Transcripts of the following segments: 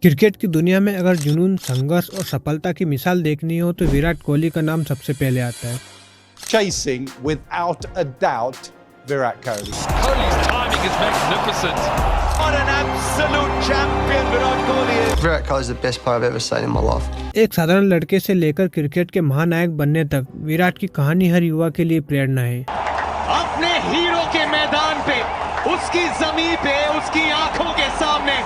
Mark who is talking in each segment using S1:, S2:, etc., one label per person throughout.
S1: Cricket की दुनिया में अगर जुनून, संघर्ष और सफलता की मिसाल देखनी हो तो विराट कोहली का नाम सबसे पहले आता है।
S2: Chasing without a doubt Virat Kohli.
S3: Kohli's timing is magnificent. What an absolute champion Virat Kohli is.
S4: Virat Kohli is the best player I've ever seen in my life.
S1: एक साधारण लड़के से लेकर क्रिकेट के महानायक बनने तक विराट की कहानी हर युवा के लिए प्रेरणा है।
S3: अपने हीरो के मैदान पे, उसकी जमीन पे, उसकी आंखों के सामने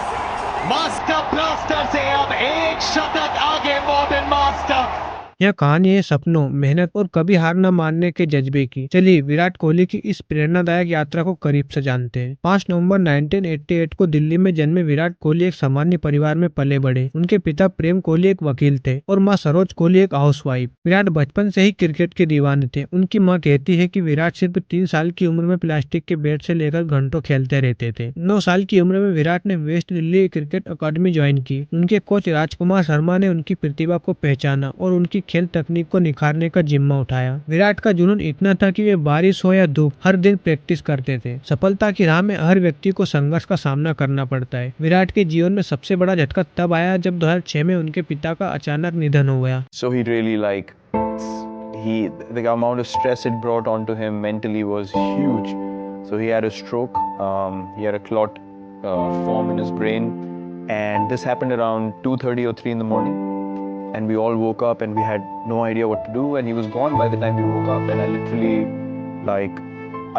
S3: मास्टर ब्लास्टर से अब एक शतक आगे मॉडर्न मास्टर।
S1: यह कहानी है सपनों, मेहनत और कभी हार न मानने के जज्बे की। चलिए विराट कोहली की इस प्रेरणादायक यात्रा को करीब से जानते हैं। 5 नवंबर 1988 को दिल्ली में जन्मे विराट कोहली एक सामान्य परिवार में पले बढ़े। उनके पिता प्रेम कोहली एक वकील थे और मां सरोज कोहली एक हाउसवाइफ। विराट बचपन से ही क्रिकेट के दीवाने थे। उनकी मां कहती है कि विराट सिर्फ 3 साल की उम्र में प्लास्टिक के बैट से लेकर घंटों खेलते रहते थे। 9 साल की उम्र में विराट ने वेस्ट दिल्ली क्रिकेट अकादमी ज्वाइन की। उनके कोच राजकुमार शर्मा ने उनकी प्रतिभा को पहचाना और उनकी खेल तकनीक को निखारने का जिम्मा उठाया। विराट का जुनून इतना था कि वे बारिश हो या धूप हर दिन प्रैक्टिस करते थे। सफलता की राह में हर व्यक्ति को संघर्ष का सामना करना पड़ता है। विराट के जीवन में सबसे बड़ा झटका तब आया जब 2006 में उनके पिता का अचानक निधन हो गया।
S5: So he really the amount of stress it brought onto him mentally was huge. So he had a stroke. He had a clot form in his brain, and this happened around 2:30 or 3 in the morning. And we all woke up and we had no idea what to do, and he was gone by the time we woke up, and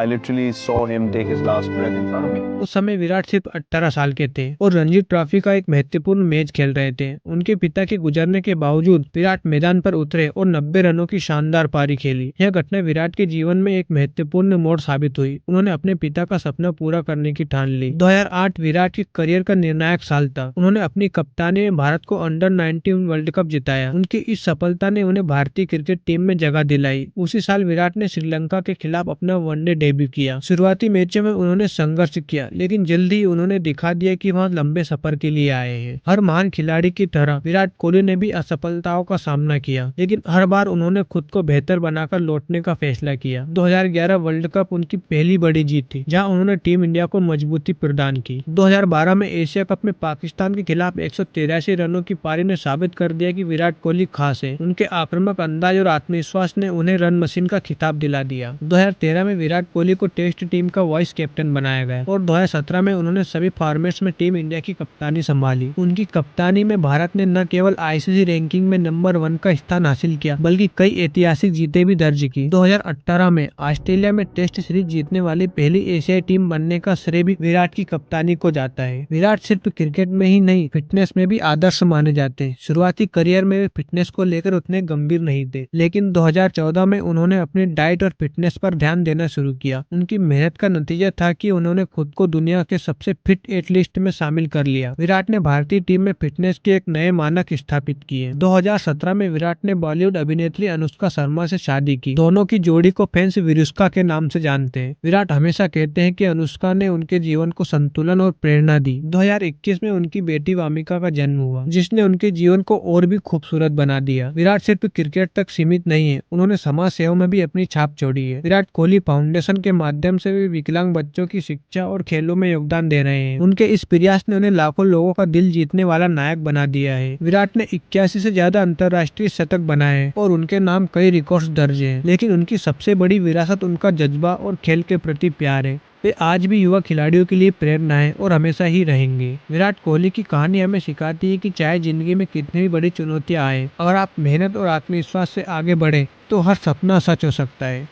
S5: I literally saw him take his last breath in front of me.
S1: उस समय विराट सिर्फ 18 साल के थे और Ranji trophy का एक महत्वपूर्ण मैच खेल रहे थे। उनके पिता के गुजरने के बावजूद विराट मैदान पर उतरे और 90 रनों की शानदार पारी खेली। यह घटना विराट के जीवन में एक महत्वपूर्ण मोड़ साबित हुई। उन्होंने अपने पिता का सपना पूरा करने की ठान ली। 2008 विराट के करियर का निर्णायक साल था। उन्होंने अपनी कप्तानी में भारत को अंडर 19 वर्ल्ड कप जिताया। उनकी इस सफलता ने उन्हें भारतीय क्रिकेट टीम में जगह दिलाई। उसी साल विराट ने श्रीलंका के खिलाफ अपना वनडे डेब्यू किया। शुरुआती मैचों में उन्होंने संघर्ष किया, लेकिन जल्द ही उन्होंने दिखा दिया कि वह लंबे सफर के लिए आए हैं। हर महान खिलाड़ी की तरह विराट कोहली ने भी असफलताओं का सामना किया, लेकिन हर बार उन्होंने खुद को बेहतर बनाकर लौटने का फैसला किया। 2011 वर्ल्ड कप उनकी पहली बड़ी जीत थी, जहां उन्होंने टीम इंडिया को मजबूती प्रदान की। 2012 में एशिया कप में पाकिस्तान के खिलाफ 183 रनों की पारी ने साबित कर दिया कि विराट कोहली खास है। उनके आक्रामक अंदाज और आत्मविश्वास ने उन्हें रन मशीन का खिताब दिला दिया। 2013 में विराट कोहली को टेस्ट टीम का वाइस कैप्टन बनाया गया और 2017 में उन्होंने सभी फॉर्मेट्स में टीम इंडिया की कप्तानी संभाली। उनकी कप्तानी में भारत ने न केवल आईसीसी रैंकिंग में नंबर 1 का स्थान हासिल किया, बल्कि कई ऐतिहासिक जीतें भी दर्ज की। 2018 में ऑस्ट्रेलिया में टेस्ट सीरीज जीतने वाली पहली एशियाई टीम बनने का श्रेय भी विराट की कप्तानी को जाता है। विराट सिर्फ क्रिकेट में ही नहीं, फिटनेस में भी आदर्श माने जाते हैं। शुरुआती करियर में वे फिटनेस को लेकर उतने गंभीर नहीं थे, लेकिन 2014 में उन्होंने अपनी डाइट और फिटनेस पर ध्यान देना शुरू किया। उनकी मेहनत का नतीजा था कि उन्होंने खुद को दुनिया के सबसे फिट एथलीट में शामिल कर लिया। विराट ने भारतीय टीम में फिटनेस के एक नए मानक स्थापित किए। 2017 में विराट ने बॉलीवुड अभिनेत्री अनुष्का शर्मा से शादी की। दोनों की जोड़ी को फैंस विरुष्का के नाम से जानते हैं। विराट हमेशा कहते हैं कि अनुष्का ने उनके जीवन को संतुलन और प्रेरणा दी। 2021 में उनकी बेटी वामिका का जन्म हुआ, जिसने उनके जीवन को और भी खूबसूरत बना दिया। विराट सिर्फ क्रिकेट तक सीमित नहीं है, उन्होंने समाज सेवा में भी अपनी छाप छोड़ी है। विराट कोहली फाउंडेशन के माध्यम से विकलांग बच्चों की शिक्षा और खेलों में योगदान दे रहे हैं। उनके इस प्रयास ने उन्हें लाखों लोगों का दिल जीतने वाला नायक बना दिया है। विराट ने 81 से ज्यादा अंतर्राष्ट्रीय शतक बनाए हैं और उनके नाम कई रिकॉर्ड्स दर्ज हैं, लेकिन उनकी सबसे बड़ी विरासत उनका जज्बा और खेल के प्रति प्यार है। वे आज भी युवा खिलाड़ियों के लिए प्रेरणा है और हमेशा ही रहेंगे। विराट कोहली की कहानी हमें सिखाती है कि चाहे जिंदगी में कितनी भी बड़ी चुनौतियां आए, अगर आप मेहनत और आत्मविश्वास से आगे बढ़े तो हर सपना सच हो सकता है।